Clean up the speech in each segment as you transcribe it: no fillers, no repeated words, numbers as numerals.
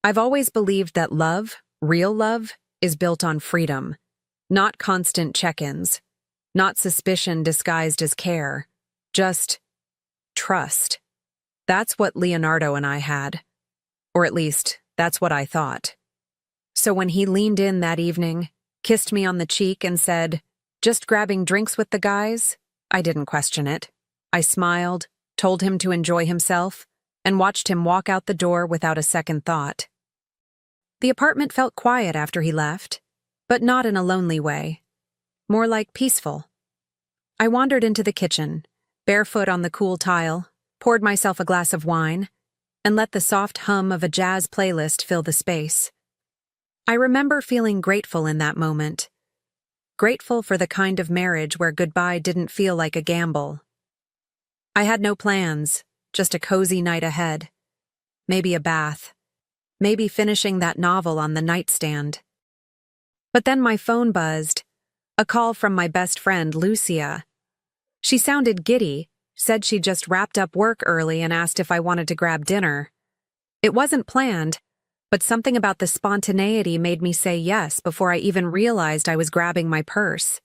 I've always believed that love, real love, is built on freedom, not constant check-ins, not suspicion disguised as care, just trust. That's what Leonardo and I had. Or at least, that's what I thought. So when he leaned in that evening, kissed me on the cheek and said, "Just grabbing drinks with the guys," I didn't question it. I smiled, told him to enjoy himself, and watched him walk out the door without a second thought. The apartment felt quiet after he left, but not in a lonely way. More like peaceful. I wandered into the kitchen, barefoot on the cool tile, poured myself a glass of wine, and let the soft hum of a jazz playlist fill the space. I remember feeling grateful in that moment. Grateful for the kind of marriage where goodbye didn't feel like a gamble. I had no plans, just a cozy night ahead. Maybe a bath. Maybe finishing that novel on the nightstand. But then my phone buzzed. A call from my best friend, Lucia. She sounded giddy, said she'd just wrapped up work early and asked if I wanted to grab dinner. It wasn't planned, but something about the spontaneity made me say yes before I even realized I was grabbing my purse.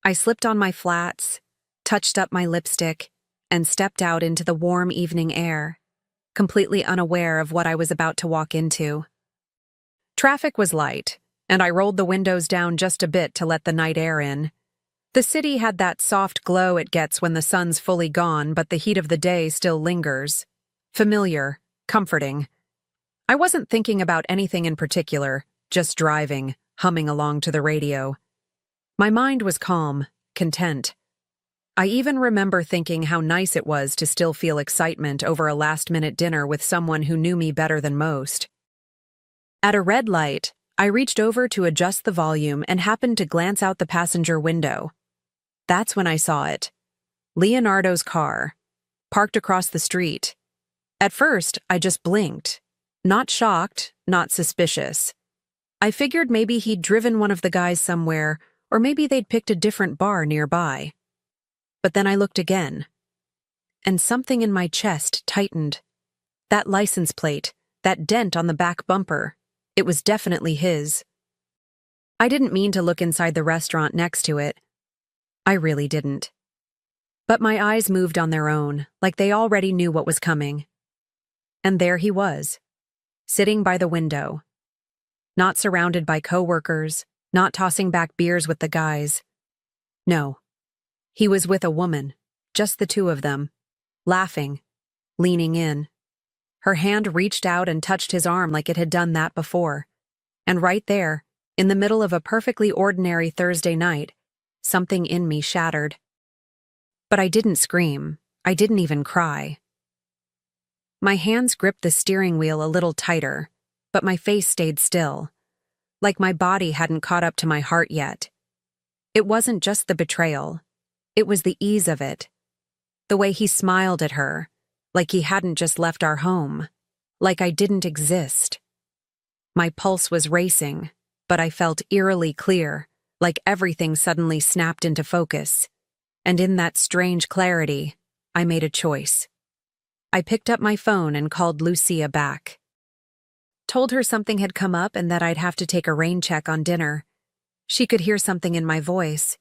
I slipped on my flats, touched up my lipstick, and stepped out into the warm evening air, completely unaware of what I was about to walk into. Traffic was light, and I rolled the windows down just a bit to let the night air in. The city had that soft glow it gets when the sun's fully gone, but the heat of the day still lingers. Familiar, comforting. I wasn't thinking about anything in particular, just driving, humming along to the radio. My mind was calm, content. I even remember thinking how nice it was to still feel excitement over a last-minute dinner with someone who knew me better than most. At a red light, I reached over to adjust the volume and happened to glance out the passenger window. That's when I saw it. Leonardo's car, parked across the street. At first, I just blinked. Not shocked, not suspicious. I figured maybe he'd driven one of the guys somewhere, or maybe they'd picked a different bar nearby. But then I looked again, and something in my chest tightened. That license plate, that dent on the back bumper, it was definitely his. I didn't mean to look inside the restaurant next to it. I really didn't. But my eyes moved on their own, like they already knew what was coming. And there he was, sitting by the window. Not surrounded by coworkers, not tossing back beers with the guys. No. He was with a woman, just the two of them, laughing, leaning in. Her hand reached out and touched his arm like it had done that before. And right there, in the middle of a perfectly ordinary Thursday night, something in me shattered. But I didn't scream. I didn't even cry. My hands gripped the steering wheel a little tighter, but my face stayed still, like my body hadn't caught up to my heart yet. It wasn't just the betrayal. It was the ease of it. The way he smiled at her, like he hadn't just left our home, like I didn't exist. My pulse was racing, but I felt eerily clear, like everything suddenly snapped into focus. And in that strange clarity, I made a choice. I picked up my phone and called Lucia back. Told her something had come up and that I'd have to take a rain check on dinner. She could hear something in my voice.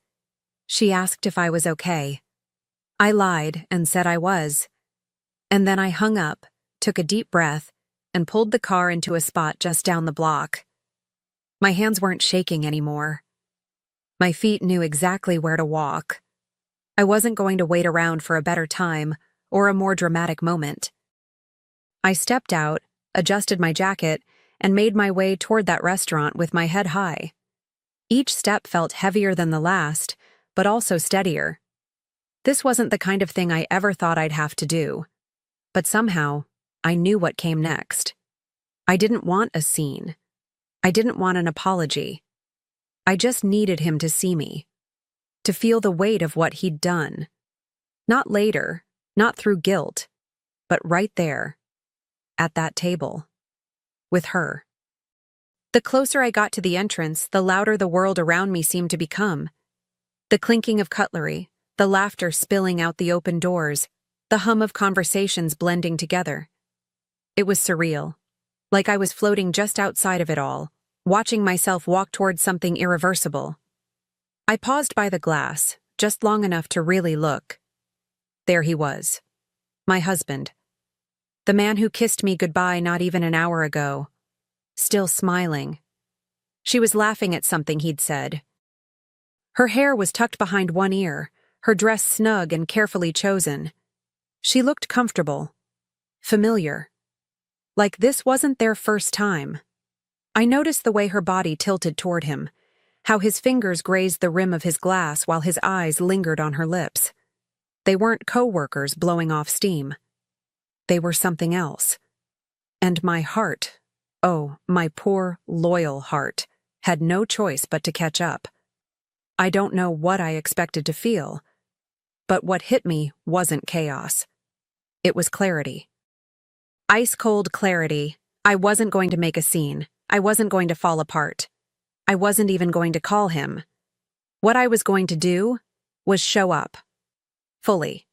She asked if I was okay. I lied and said I was. And then I hung up, took a deep breath, and pulled the car into a spot just down the block. My hands weren't shaking anymore. My feet knew exactly where to walk. I wasn't going to wait around for a better time or a more dramatic moment. I stepped out, adjusted my jacket, and made my way toward that restaurant with my head high. Each step felt heavier than the last, but also steadier. This wasn't the kind of thing I ever thought I'd have to do. But somehow, I knew what came next. I didn't want a scene. I didn't want an apology. I just needed him to see me, to feel the weight of what he'd done. Not later, not through guilt, but right there, at that table, with her. The closer I got to the entrance, the louder the world around me seemed to become. The clinking of cutlery, the laughter spilling out the open doors, the hum of conversations blending together. It was surreal. like I was floating just outside of it all, watching myself walk towards something irreversible. I paused by the glass, just long enough to really look. There he was. My husband. The man who kissed me goodbye not even an hour ago. Still smiling. She was laughing at something he'd said. Her hair was tucked behind one ear, her dress snug and carefully chosen. She looked comfortable. Familiar. Like this wasn't their first time. I noticed the way her body tilted toward him, how his fingers grazed the rim of his glass while his eyes lingered on her lips. They weren't co-workers blowing off steam. They were something else. And my heart, oh, my poor, loyal heart, had no choice but to catch up. I don't know what I expected to feel, but what hit me wasn't chaos. It was clarity. Ice-cold clarity. I wasn't going to make a scene. I wasn't going to fall apart. I wasn't even going to call him. What I was going to do was show up. Fully.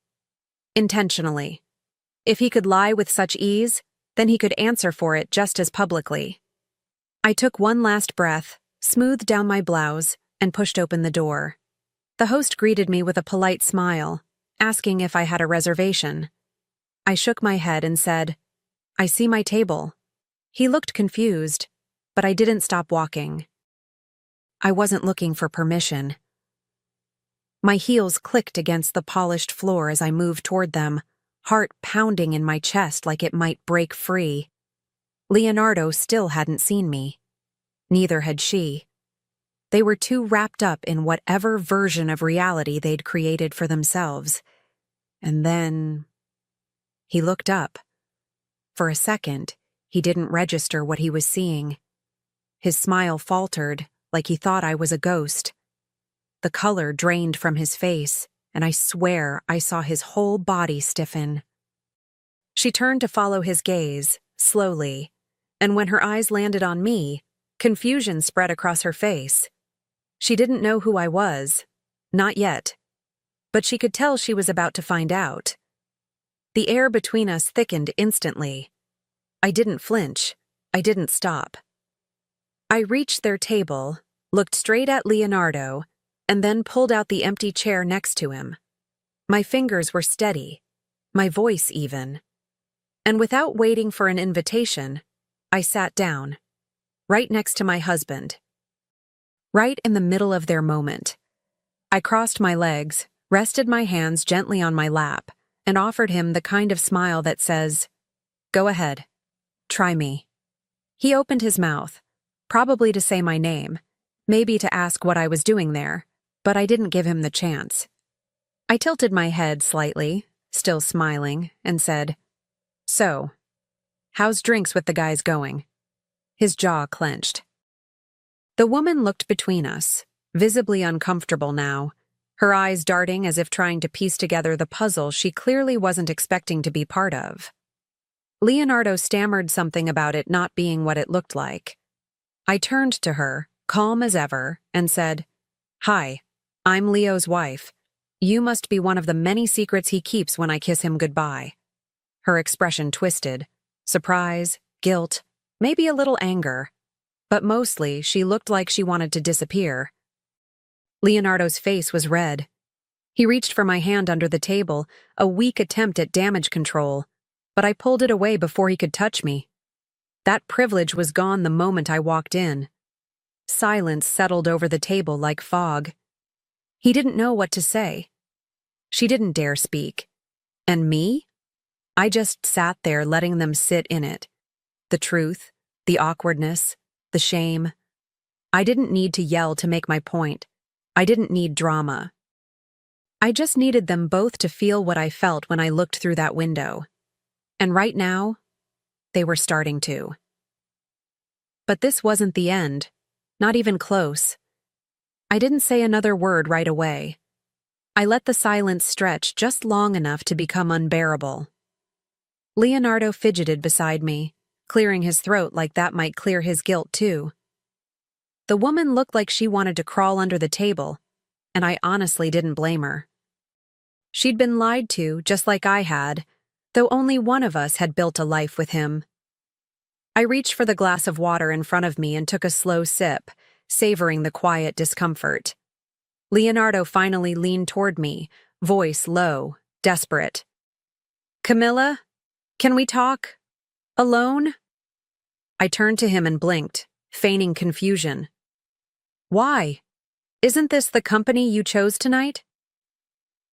Intentionally. If he could lie with such ease, then he could answer for it just as publicly. I took one last breath, smoothed down my blouse, and pushed open the door. The host greeted me with a polite smile, asking if I had a reservation. I shook my head and said, "I see my table." He looked confused, but I didn't stop walking. I wasn't looking for permission. My heels clicked against the polished floor as I moved toward them, heart pounding in my chest like it might break free. Leonardo still hadn't seen me. Neither had she. They were too wrapped up in whatever version of reality they'd created for themselves. And then he looked up. For a second, he didn't register what he was seeing. His smile faltered, like he thought I was a ghost. The color drained from his face, and I swear I saw his whole body stiffen. She turned to follow his gaze, slowly, and when her eyes landed on me, confusion spread across her face. She didn't know who I was, not yet, but she could tell she was about to find out. The air between us thickened instantly. I didn't flinch. I didn't stop. I reached their table, looked straight at Leonardo, and then pulled out the empty chair next to him. My fingers were steady, my voice even. And without waiting for an invitation, I sat down, right next to my husband. Right in the middle of their moment. I crossed my legs, rested my hands gently on my lap, and offered him the kind of smile that says, "Go ahead. Try me." He opened his mouth, probably to say my name, maybe to ask what I was doing there, but I didn't give him the chance. I tilted my head slightly, still smiling, and said, "So, how's drinks with the guys going?" His jaw clenched. The woman looked between us, visibly uncomfortable now, her eyes darting as if trying to piece together the puzzle she clearly wasn't expecting to be part of. Leonardo stammered something about it not being what it looked like. I turned to her, calm as ever, and said, "Hi, I'm Leo's wife. You must be one of the many secrets he keeps when I kiss him goodbye." Her expression twisted. Surprise, guilt, maybe a little anger. But mostly, she looked like she wanted to disappear. Leonardo's face was red. He reached for my hand under the table, a weak attempt at damage control, but I pulled it away before he could touch me. That privilege was gone the moment I walked in. Silence settled over the table like fog. He didn't know what to say. She didn't dare speak. And me? I just sat there letting them sit in it. The truth, the awkwardness, the shame. I didn't need to yell to make my point. I didn't need drama. I just needed them both to feel what I felt when I looked through that window. And right now, they were starting to. But this wasn't the end, not even close. I didn't say another word right away. I let the silence stretch just long enough to become unbearable. Leonardo fidgeted beside me, clearing his throat like that might clear his guilt too. The woman looked like she wanted to crawl under the table, and I honestly didn't blame her. She'd been lied to just like I had, though only one of us had built a life with him. I reached for the glass of water in front of me and took a slow sip, savoring the quiet discomfort. Leonardo finally leaned toward me, voice low, desperate. "Camilla, can we talk? Alone?" I turned to him and blinked, feigning confusion. "Why? Isn't this the company you chose tonight?"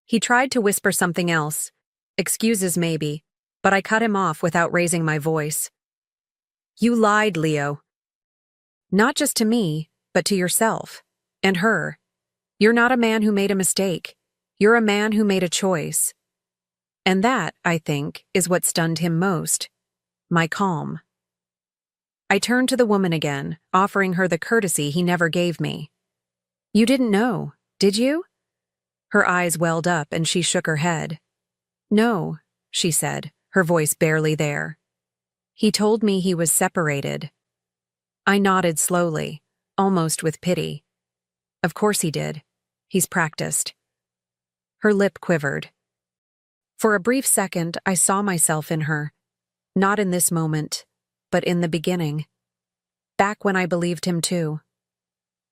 He tried to whisper something else, excuses maybe, but I cut him off without raising my voice. "You lied, Leo. Not just to me, but to yourself. And her. You're not a man who made a mistake. You're a man who made a choice." And that, I think, is what stunned him most. My calm. I turned to the woman again, offering her the courtesy he never gave me. "You didn't know, did you?" Her eyes welled up and she shook her head. "No," she said, her voice barely there. "He told me he was separated." I nodded slowly, almost with pity. "Of course he did. He's practiced." Her lip quivered. For a brief second, I saw myself in her. Not in this moment, but in the beginning. Back when I believed him too.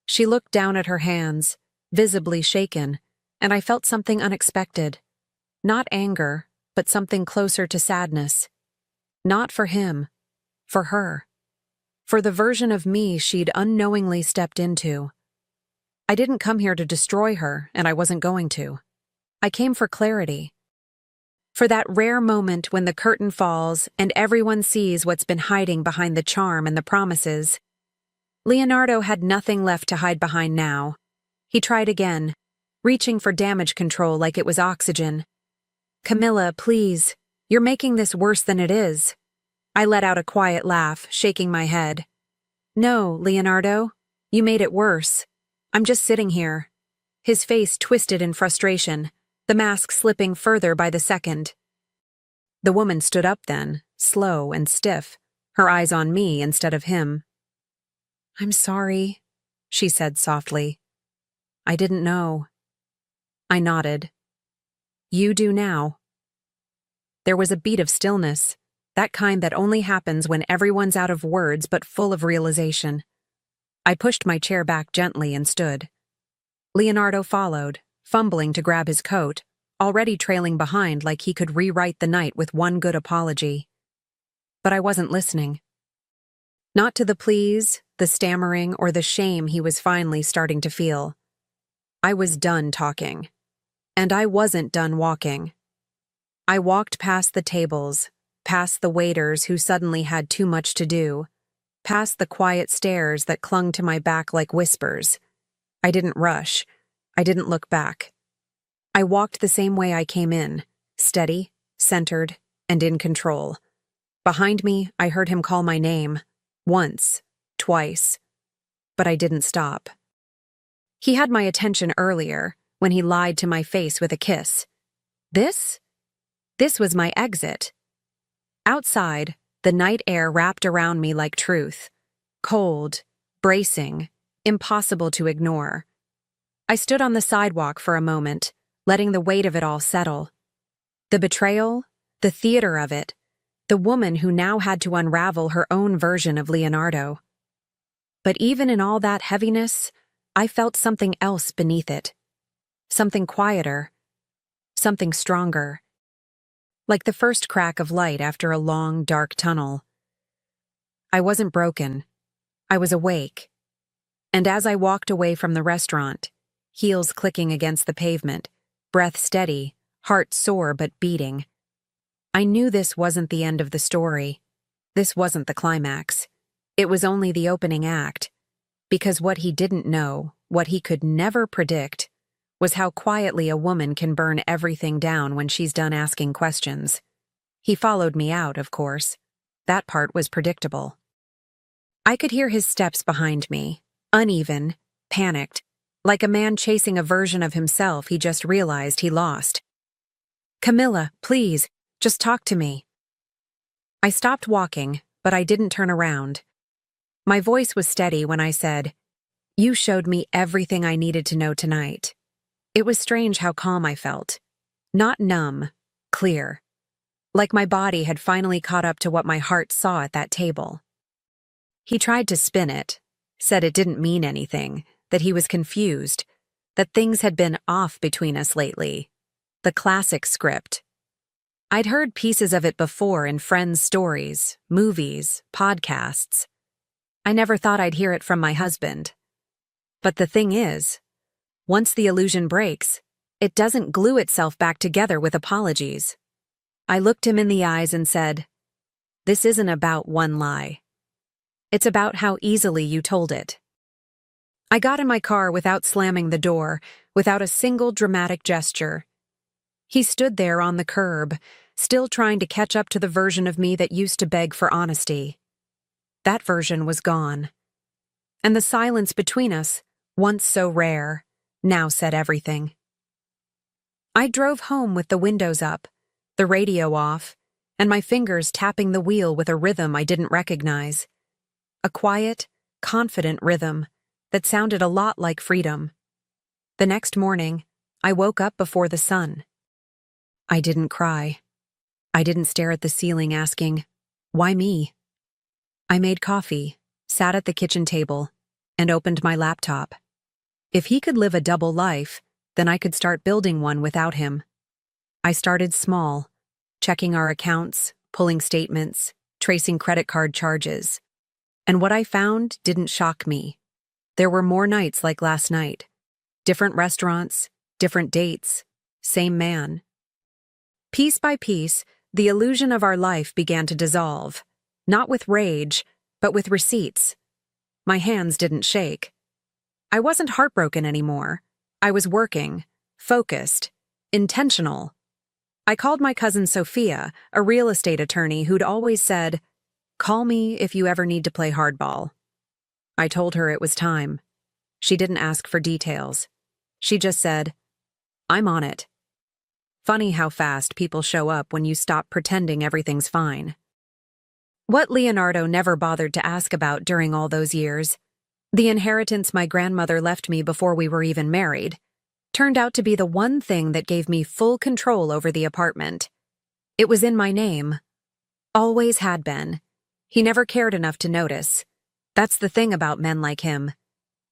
She looked down at her hands, visibly shaken, and I felt something unexpected. Not anger, but something closer to sadness. Not for him, for her. For the version of me she'd unknowingly stepped into. I didn't come here to destroy her, and I wasn't going to. I came for clarity. For that rare moment when the curtain falls and everyone sees what's been hiding behind the charm and the promises. Leonardo had nothing left to hide behind now. He tried again, reaching for damage control like it was oxygen. "Camilla, please, you're making this worse than it is." I let out a quiet laugh, shaking my head. "No, Leonardo, you made it worse. I'm just sitting here." His face twisted in frustration, the mask slipping further by the second. The woman stood up then, slow and stiff, her eyes on me instead of him. "I'm sorry," she said softly. "I didn't know." I nodded. "You do now." There was a beat of stillness, that kind that only happens when everyone's out of words but full of realization. I pushed my chair back gently and stood. Leonardo followed, fumbling to grab his coat, already trailing behind like he could rewrite the night with one good apology. But I wasn't listening. Not to the pleas, the stammering, or the shame he was finally starting to feel. I was done talking. And I wasn't done walking. I walked past the tables, past the waiters who suddenly had too much to do, past the quiet stares that clung to my back like whispers. I didn't rush. I didn't look back. I walked the same way I came in, steady, centered, and in control. Behind me, I heard him call my name, once, twice. But I didn't stop. He had my attention earlier, when he lied to my face with a kiss. This was my exit. Outside, the night air wrapped around me like truth. Cold, bracing, impossible to ignore. I stood on the sidewalk for a moment, letting the weight of it all settle. The betrayal, the theater of it, the woman who now had to unravel her own version of Leonardo. But even in all that heaviness, I felt something else beneath it. Something quieter. Something stronger. Like the first crack of light after a long, dark tunnel. I wasn't broken. I was awake. And as I walked away from the restaurant, heels clicking against the pavement, breath steady, heart sore but beating, I knew this wasn't the end of the story. This wasn't the climax. It was only the opening act. Because what he didn't know, what he could never predict, was how quietly a woman can burn everything down when she's done asking questions. He followed me out, of course. That part was predictable. I could hear his steps behind me, uneven, panicked, like a man chasing a version of himself he just realized he lost. "Camilla, please, just talk to me." I stopped walking, but I didn't turn around. My voice was steady when I said, "You showed me everything I needed to know tonight." It was strange how calm I felt. Not numb, clear. Like my body had finally caught up to what my heart saw at that table. He tried to spin it, said it didn't mean anything, that he was confused, that things had been off between us lately. The classic script. I'd heard pieces of it before in friends' stories, movies, podcasts. I never thought I'd hear it from my husband. But the thing is, once the illusion breaks, it doesn't glue itself back together with apologies. I looked him in the eyes and said, "This isn't about one lie. It's about how easily you told it." I got in my car without slamming the door, without a single dramatic gesture. He stood there on the curb, still trying to catch up to the version of me that used to beg for honesty. That version was gone. And the silence between us, once so rare, now said everything. I drove home with the windows up, the radio off, and my fingers tapping the wheel with a rhythm I didn't recognize. A quiet, confident rhythm that sounded a lot like freedom. The next morning, I woke up before the sun. I didn't cry. I didn't stare at the ceiling asking, "Why me?" I made coffee, sat at the kitchen table, and opened my laptop. If he could live a double life, then I could start building one without him. I started small, checking our accounts, pulling statements, tracing credit card charges. And what I found didn't shock me. There were more nights like last night. Different restaurants, different dates, same man. Piece by piece, the illusion of our life began to dissolve, not with rage, but with receipts. My hands didn't shake. I wasn't heartbroken anymore. I was working, focused, intentional. I called my cousin Sophia, a real estate attorney who'd always said, "Call me if you ever need to play hardball." I told her it was time. She didn't ask for details. She just said, "I'm on it." Funny how fast people show up when you stop pretending everything's fine. What Leonardo never bothered to ask about during all those years, the inheritance my grandmother left me before we were even married, turned out to be the one thing that gave me full control over the apartment. It was in my name. Always had been. He never cared enough to notice. That's the thing about men like him.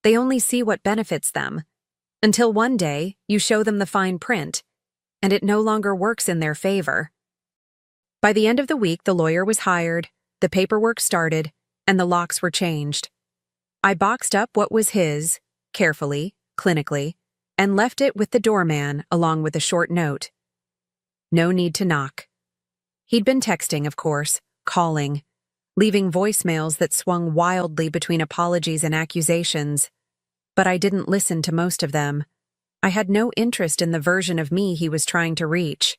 They only see what benefits them. Until one day, you show them the fine print, and it no longer works in their favor. By the end of the week, the lawyer was hired, the paperwork started, and the locks were changed. I boxed up what was his, carefully, clinically, and left it with the doorman along with a short note. No need to knock. He'd been texting, of course, calling, leaving voicemails that swung wildly between apologies and accusations. But I didn't listen to most of them. I had no interest in the version of me he was trying to reach.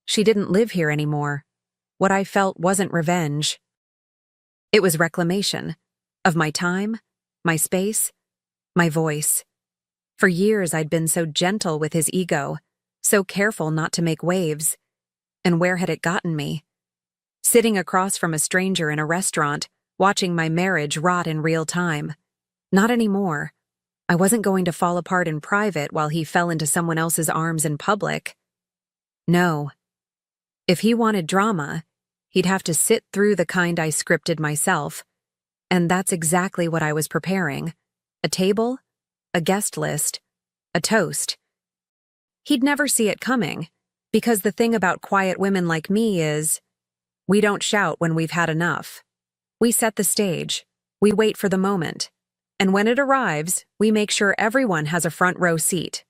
She didn't live here anymore. What I felt wasn't revenge. It was reclamation of my time, my space, my voice. For years I'd been so gentle with his ego, so careful not to make waves. And where had it gotten me? Sitting across from a stranger in a restaurant, watching my marriage rot in real time. Not anymore. I wasn't going to fall apart in private while he fell into someone else's arms in public. No. If he wanted drama, he'd have to sit through the kind I scripted myself. And that's exactly what I was preparing. A table, a guest list, a toast. He'd never see it coming, because the thing about quiet women like me is, we don't shout when we've had enough. We set the stage. We wait for the moment. And when it arrives, we make sure everyone has a front row seat.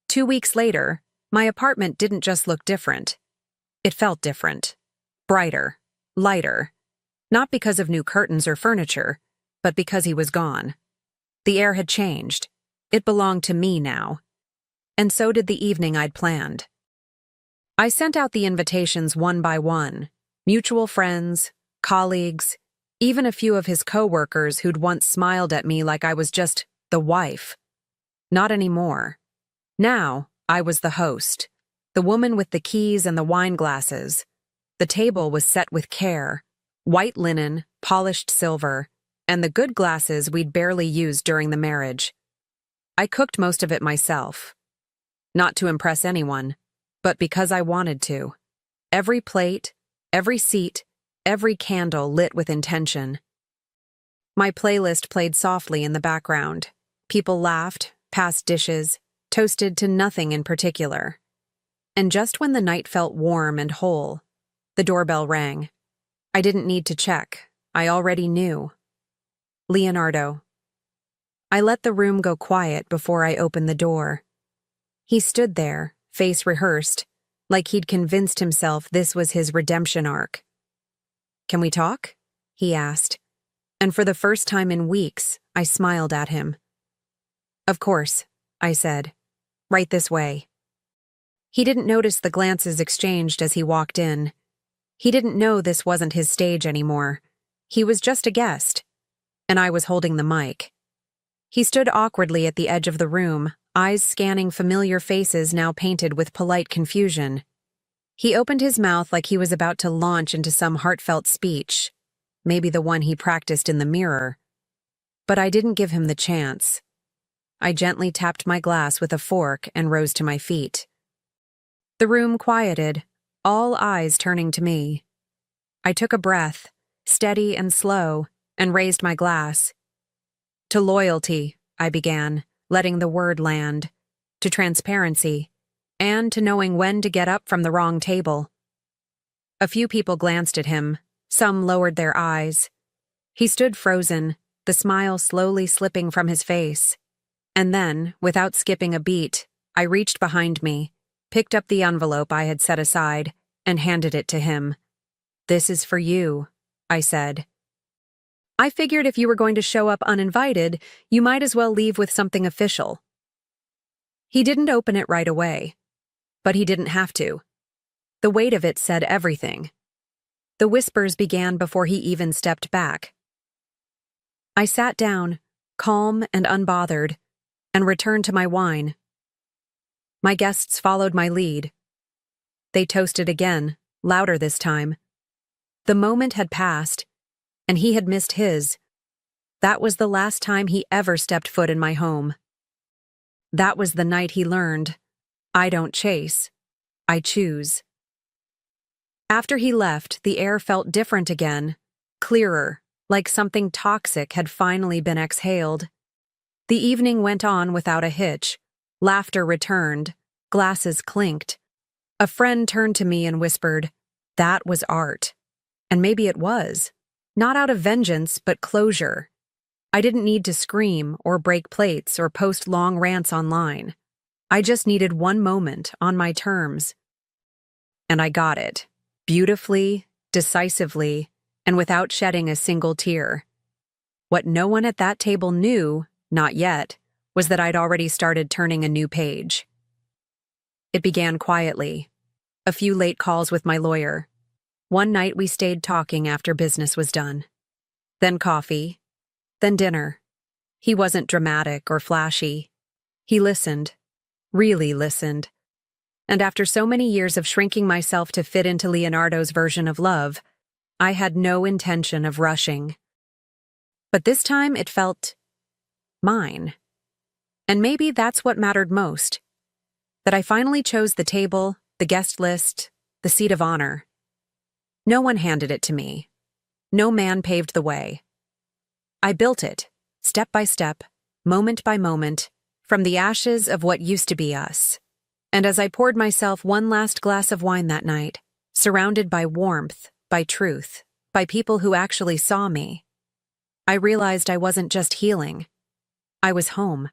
2 weeks later, my apartment didn't just look different. It felt different. Brighter. Lighter. Not because of new curtains or furniture, but because he was gone. The air had changed. It belonged to me now. And so did the evening I'd planned. I sent out the invitations one by one. Mutual friends, colleagues, even a few of his co-workers who'd once smiled at me like I was just the wife. Not anymore. Now, I was the host, the woman with the keys and the wine glasses. The table was set with care, white linen, polished silver, and the good glasses we'd barely used during the marriage. I cooked most of it myself. Not to impress anyone, but because I wanted to. Every plate, every seat, every candle lit with intention. My playlist played softly in the background. People laughed, passed dishes, toasted to nothing in particular. And just when the night felt warm and whole, the doorbell rang. I didn't need to check. I already knew. Leonardo. I let the room go quiet before I opened the door. He stood there, face rehearsed, like he'd convinced himself this was his redemption arc. "Can we talk?" he asked. And for the first time in weeks, I smiled at him. "Of course," I said. "Right this way." He didn't notice the glances exchanged as he walked in. He didn't know this wasn't his stage anymore. He was just a guest, and I was holding the mic. He stood awkwardly at the edge of the room, eyes scanning familiar faces now painted with polite confusion. He opened his mouth like he was about to launch into some heartfelt speech, maybe the one he practiced in the mirror. But I didn't give him the chance. I gently tapped my glass with a fork and rose to my feet. The room quieted, all eyes turning to me. I took a breath, steady and slow, and raised my glass. "To loyalty," I began, letting the word land. "To transparency, and to knowing when to get up from the wrong table." A few people glanced at him. Some lowered their eyes. He stood frozen, the smile slowly slipping from his face. And then, without skipping a beat, I reached behind me, picked up the envelope I had set aside, and handed it to him. "This is for you," I said. "I figured if you were going to show up uninvited, you might as well leave with something official." He didn't open it right away, but he didn't have to. The weight of it said everything. The whispers began before he even stepped back. I sat down, calm and unbothered, and returned to my wine. My guests followed my lead. They toasted again, louder this time. The moment had passed, and he had missed his. That was the last time he ever stepped foot in my home. That was the night he learned, I don't chase, I choose. After he left, the air felt different again, clearer, like something toxic had finally been exhaled. The evening went on without a hitch. Laughter returned, glasses clinked. A friend turned to me and whispered, "That was art." And maybe it was. Not out of vengeance, but closure. I didn't need to scream or break plates or post long rants online. I just needed one moment on my terms. And I got it. Beautifully, decisively, and without shedding a single tear. What no one at that table knew, not yet, was that I'd already started turning a new page. It began quietly. A few late calls with my lawyer. One night we stayed talking after business was done. Then coffee. Then dinner. He wasn't dramatic or flashy. He listened. Really listened. And after so many years of shrinking myself to fit into Leonardo's version of love, I had no intention of rushing. But this time it felt mine. And maybe that's what mattered most. That I finally chose the table, the guest list, the seat of honor. No one handed it to me. No man paved the way. I built it, step by step, moment by moment, from the ashes of what used to be us. And as I poured myself one last glass of wine that night, surrounded by warmth, by truth, by people who actually saw me, I realized I wasn't just healing. I was home.